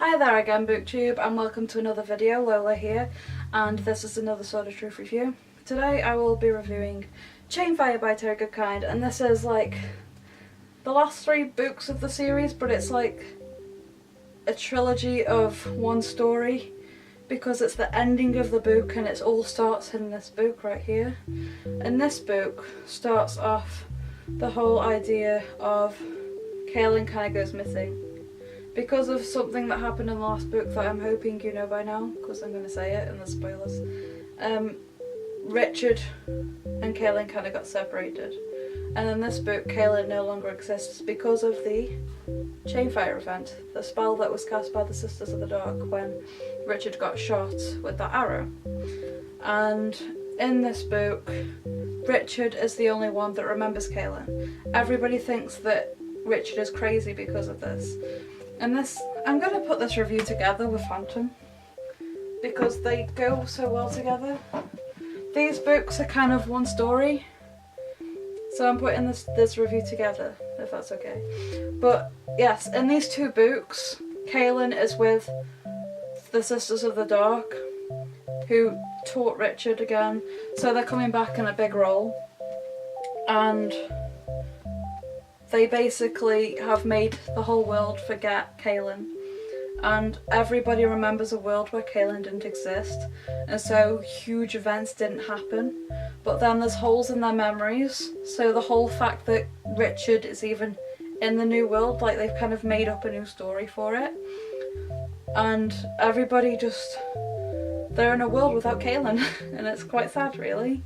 Hi there again, BookTube, and welcome to another video. Lola here, and this is another Sword of Truth review. Today I will be reviewing Chainfire by Terry Goodkind, and this is like the last 3 books of the series, but it's like a trilogy of one story because it's the ending of the book and it all starts in this book right here. And this book starts off the whole idea of Kaelin kind of goes missing because of something that happened in the last book that I'm hoping you know by now, because I'm going to say it in the spoilers. Richard and Kaelin kind of got separated, and in this book Kaelin no longer exists because of the Chainfire event, the spell that was cast by the Sisters of the Dark when Richard got shot with that arrow. And in this book Richard is the only one that remembers Kaelin. Everybody thinks that Richard is crazy because of this. And this, I'm going to put this review together with Phantom because they go so well together. These books are kind of one story, so I'm putting this review together, if that's okay. But yes, in these 2 books, Kaelin is with the Sisters of the Dark, who taught Richard again, so they're coming back in a big role. And they basically have made the whole world forget Kaelin, and everybody remembers a world where Kaelin didn't exist, and so huge events didn't happen. But then there's holes in their memories, so the whole fact that Richard is even in the new world, like they've kind of made up a new story for it, and everybody just, they're in a world without Kaelin and it's quite sad really.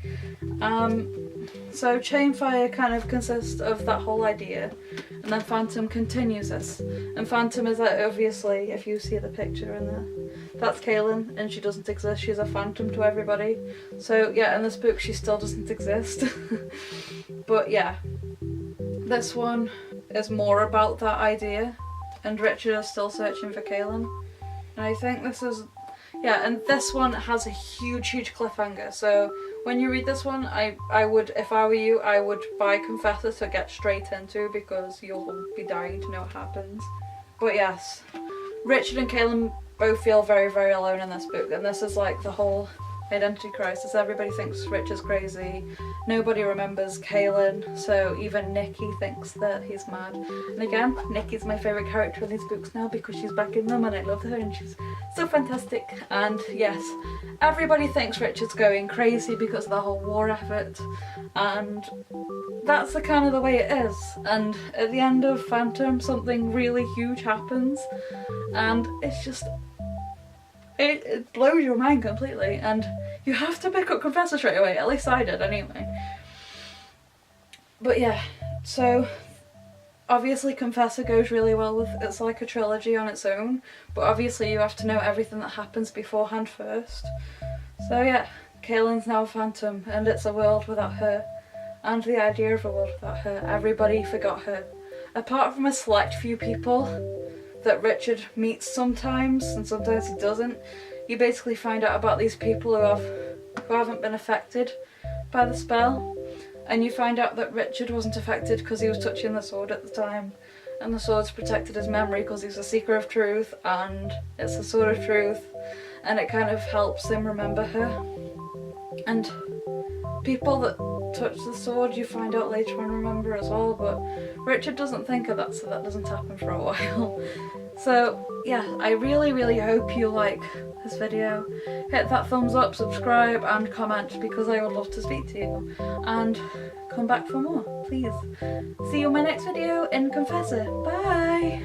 So Chainfire kind of consists of that whole idea, and then Phantom continues this. And Phantom is like, obviously, if you see the picture in there, that's Kaelin, and she doesn't exist, she's a phantom to everybody. So yeah, in this book she still doesn't exist. But yeah, this one is more about that idea, and Richard is still searching for Kaelin. And I think this is, yeah, and this one has a huge cliffhanger, so when you read this one, I would, if I were you, I would buy Confessor to get straight into, because you'll be dying to know what happens. But yes, Richard and Kaelin both feel very, very alone in this book, and this is like the whole identity crisis. Everybody thinks Richard's crazy, nobody remembers Kaelin, so even Nikki thinks that he's mad. And again, Nikki's my favourite character in these books now because she's back in them and I love her and she's so fantastic. And yes, everybody thinks Richard's going crazy because of the whole war effort, and that's the kind of the way it is. And at the end of Phantom, something really huge happens, and it's just, it blows your mind completely, and you have to pick up Confessor straight away, at least I did anyway. But yeah, so obviously Confessor goes really well with, it's like a trilogy on its own, but obviously you have to know everything that happens beforehand first. So yeah, Kaelin's now a phantom, and it's a world without her, and the idea of a world without her. Everybody forgot her, apart from a select few people that Richard meets sometimes, and sometimes he doesn't. You basically find out about these people who haven't been affected by the spell, and you find out that Richard wasn't affected because he was touching the sword at the time, and the sword's protected his memory because he's a seeker of truth, and it's the sword of truth, and it kind of helps him remember her. And people that touch the sword you find out later on remember as well, but Richard doesn't think of that, so that doesn't happen for a while. So yeah, I really hope you like this video. Hit that thumbs up, subscribe and comment, because I would love to speak to you, and come back for more, please. See you in my next video in Confessor. Bye!